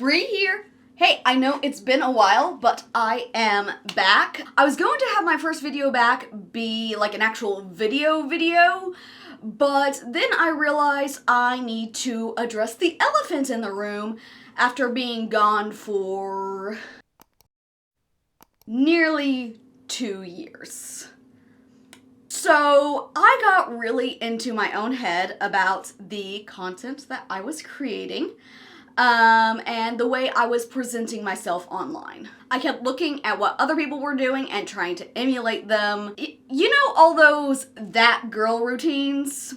Bree here. Hey, I know it's been a while, but I am back. I was going to have my first video back be like an actual video, but then I realized I need to address the elephant in the room after being gone for nearly 2 years. So I got really into my own head about the content that I was creating. And the way I was presenting myself online. I kept looking at what other people were doing and trying to emulate them. You know all those that girl routines?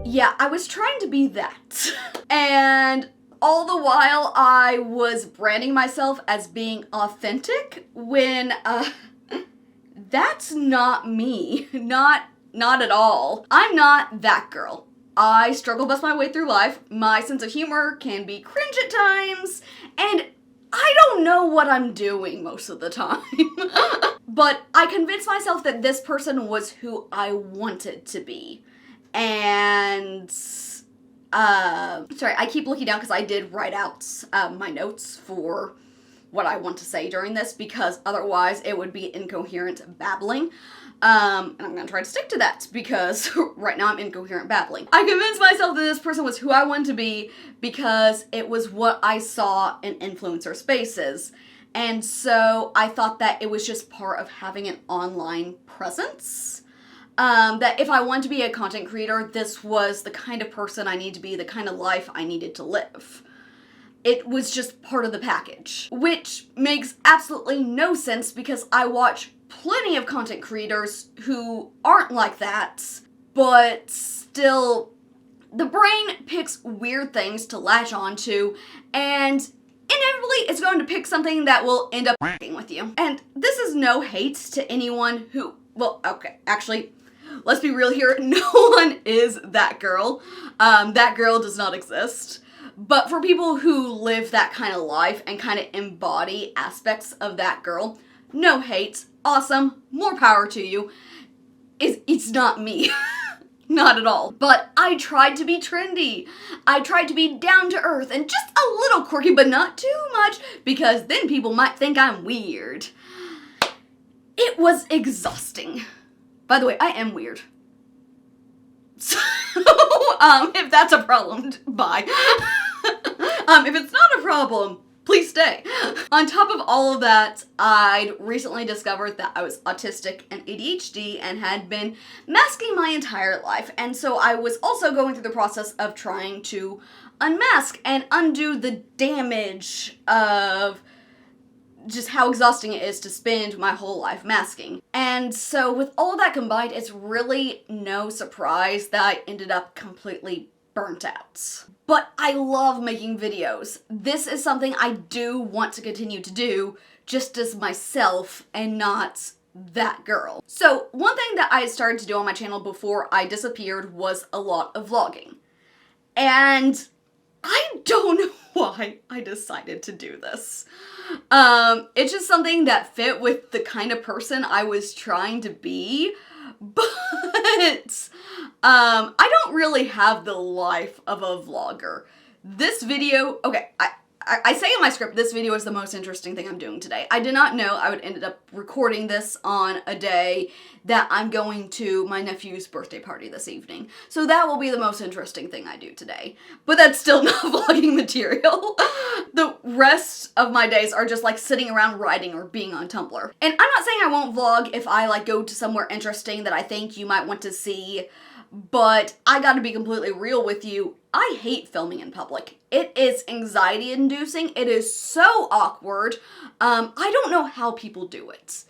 Yeah, I was trying to be that. And all the while I was branding myself as being authentic when, that's not me. Not at all. I'm not that girl. I struggle bust my way through life. My sense of humor can be cringe at times, and I don't know what I'm doing most of the time. But I convinced myself that this person was who I wanted to be. And, sorry, I keep looking down because I did write out my notes for what I want to say during this, because otherwise it would be incoherent babbling. And I'm gonna try to stick to that because right now I'm incoherent babbling. I convinced myself that this person was who I wanted to be because it was what I saw in influencer spaces. And so I thought that it was just part of having an online presence. That if I wanted to be a content creator, this was the kind of person I needed to be, the kind of life I needed to live. It was just part of the package, which makes absolutely no sense because I watch plenty of content creators who aren't like that, but still, the brain picks weird things to latch onto, and inevitably it's going to pick something that will end up f***ing with you. And this is no hate to anyone who, well, okay, actually, let's be real here, no one is that girl. That girl does not exist. But for people who live that kind of life and kind of embody aspects of that girl, no hate, awesome, more power to you. It's not me. Not at all. But I tried to be trendy. I tried to be down to earth and just a little quirky, but not too much, because then people might think I'm weird. It was exhausting. By the way, I am weird. So, if that's a problem, bye. If it's not a problem, please stay. On top of all of that, I'd recently discovered that I was autistic and ADHD and had been masking my entire life. And so I was also going through the process of trying to unmask and undo the damage of just how exhausting it is to spend my whole life masking. And so with all that combined, it's really no surprise that I ended up completely burnt out. But I love making videos. This is something I do want to continue to do just as myself and not that girl. So one thing that I started to do on my channel before I disappeared was a lot of vlogging. And I don't know why I decided to do this. It's just something that fit with the kind of person I was trying to be, but I don't really have the life of a vlogger. This video, okay, I say in my script, this video is the most interesting thing I'm doing today. I did not know I would end up recording this on a day that I'm going to my nephew's birthday party this evening. So that will be the most interesting thing I do today. But that's still not vlogging material. The rest of my days are just like sitting around writing or being on Tumblr. And I'm not saying I won't vlog if I like go to somewhere interesting that I think you might want to see, but I gotta be completely real with you. I hate filming in public. It is anxiety inducing. It is so awkward. I don't know how people do it.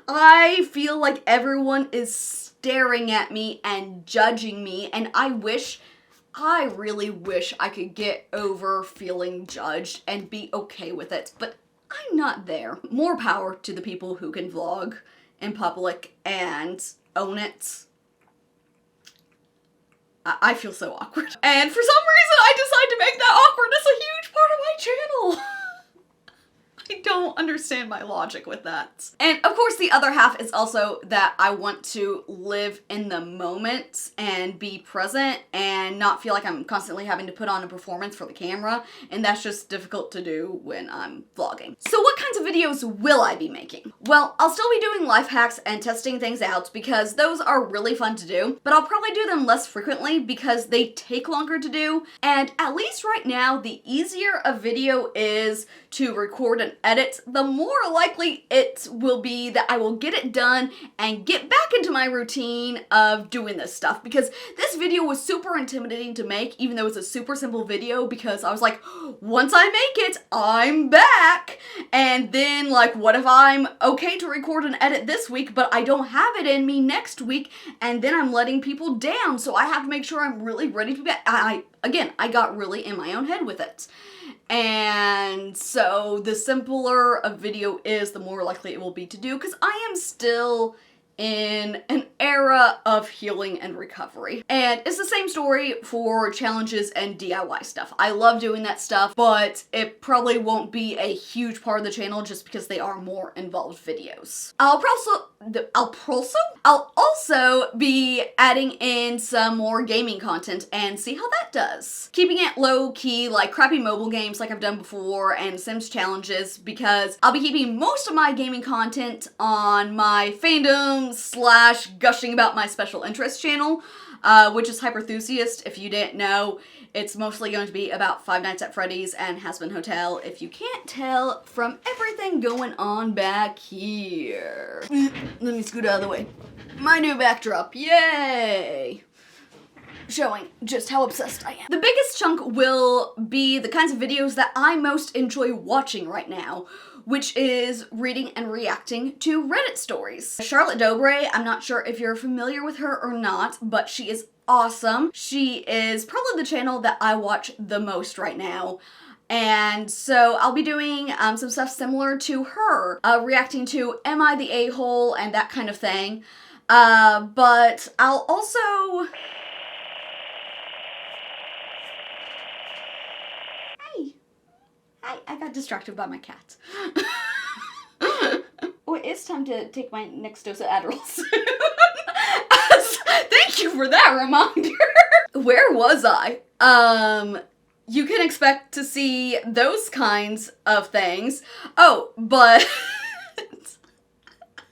I feel like everyone is staring at me and judging me, and I really wish I could get over feeling judged and be okay with it, but I'm not there. More power to the people who can vlog in public and own it. I feel so awkward. And for some reason, I decided to make that awkwardness a huge part of my channel. I don't understand my logic with that. And of course the other half is also that I want to live in the moment and be present and not feel like I'm constantly having to put on a performance for the camera, and that's just difficult to do when I'm vlogging. So what kinds of videos will I be making? Well, I'll still be doing life hacks and testing things out because those are really fun to do, but I'll probably do them less frequently because they take longer to do, and at least right now, the easier a video is to record and edit, the more likely it will be that I will get it done and get back into my routine of doing this stuff, because this video was super intimidating to make, even though it's a super simple video, because I was like, once I make it, I'm back, and then like, what if I'm okay to record and edit this week, but I don't have it in me next week, and then I'm letting people down, so I have to make sure I'm really ready to be back. I got really in my own head with it. And so the simpler a video is, the more likely it will be to do, because I am still in an era of healing and recovery. And it's the same story for challenges and DIY stuff. I love doing that stuff, but it probably won't be a huge part of the channel just because they are more involved videos. I'll also be adding in some more gaming content and see how that does. Keeping it low key, like crappy mobile games like I've done before, and Sims challenges, because I'll be keeping most of my gaming content on my fandom / gushing about my special interest channel, which is Hyperthusiast. If you didn't know, it's mostly going to be about Five Nights at Freddy's and Hazbin Hotel, if you can't tell from everything going on back here. Let me scoot out of the way. My new backdrop, yay! Showing just how obsessed I am. The biggest chunk will be the kinds of videos that I most enjoy watching right now, which is reading and reacting to Reddit stories. Charlotte Dobre, I'm not sure if you're familiar with her or not, but she is awesome. She is probably the channel that I watch the most right now. And so I'll be doing some stuff similar to her, reacting to Am I the A-hole and that kind of thing. But I'll also... I got distracted by my cat. Oh, it's time to take my next dose of Adderall soon. Thank you for that reminder. Where was I? You can expect to see those kinds of things. Oh, but...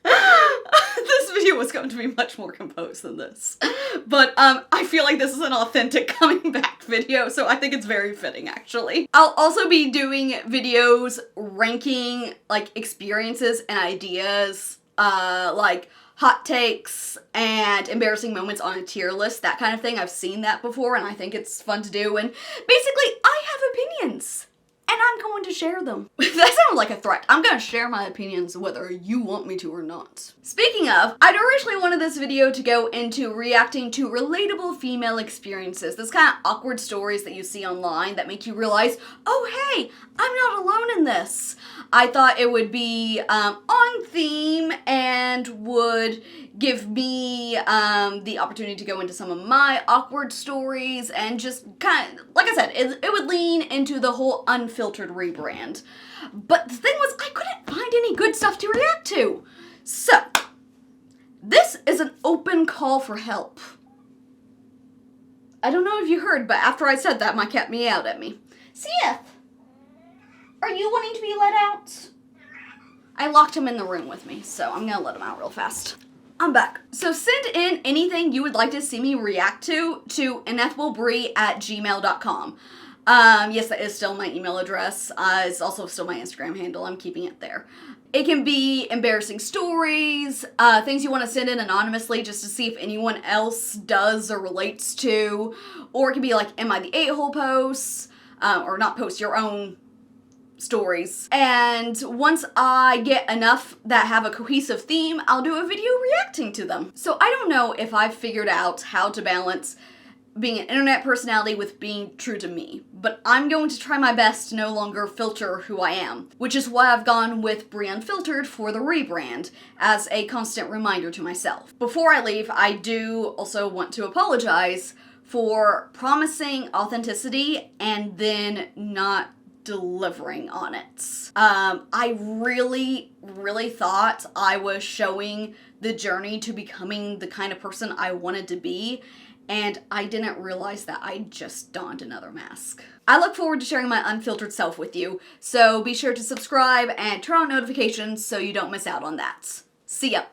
this video was going to be much more composed than this. But I feel like this is an authentic coming back video, so I think it's very fitting, actually. I'll also be doing videos ranking like experiences and ideas, like hot takes and embarrassing moments on a tier list, that kind of thing. I've seen that before and I think it's fun to do, and basically I have opinions. And I'm going to share them. That sounded like a threat. I'm going to share my opinions whether you want me to or not. Speaking of, I'd originally wanted this video to go into reacting to relatable female experiences. Those kind of awkward stories that you see online that make you realize, oh hey, I'm not alone in this. I thought it would be on theme and would give me the opportunity to go into some of my awkward stories and just kind of, like I said, it would lean into the whole unfiltered rebrand. But the thing was, I couldn't find any good stuff to react to. So, this is an open call for help. I don't know if you heard, but after I said that, my cat meowed at me. Seth, are you wanting to be let out? I locked him in the room with me, so I'm gonna let him out real fast. I'm back. So send in anything you would like to see me react to inevitablebree@gmail.com. Yes, that is still my email address. It's also still my Instagram handle. I'm keeping it there. It can be embarrassing stories, things you want to send in anonymously just to see if anyone else does or relates to, or it can be like, am I the a-hole posts, or not posts, your own stories. And once I get enough that have a cohesive theme, I'll do a video reacting to them. So I don't know if I've figured out how to balance being an internet personality with being true to me, but I'm going to try my best to no longer filter who I am, which is why I've gone with Bree Unfiltered for the rebrand, as a constant reminder to myself. Before I leave, I do also want to apologize for promising authenticity and then not delivering on it. I really, really thought I was showing the journey to becoming the kind of person I wanted to be, and I didn't realize that I just donned another mask. I look forward to sharing my unfiltered self with you, so be sure to subscribe and turn on notifications so you don't miss out on that. See ya!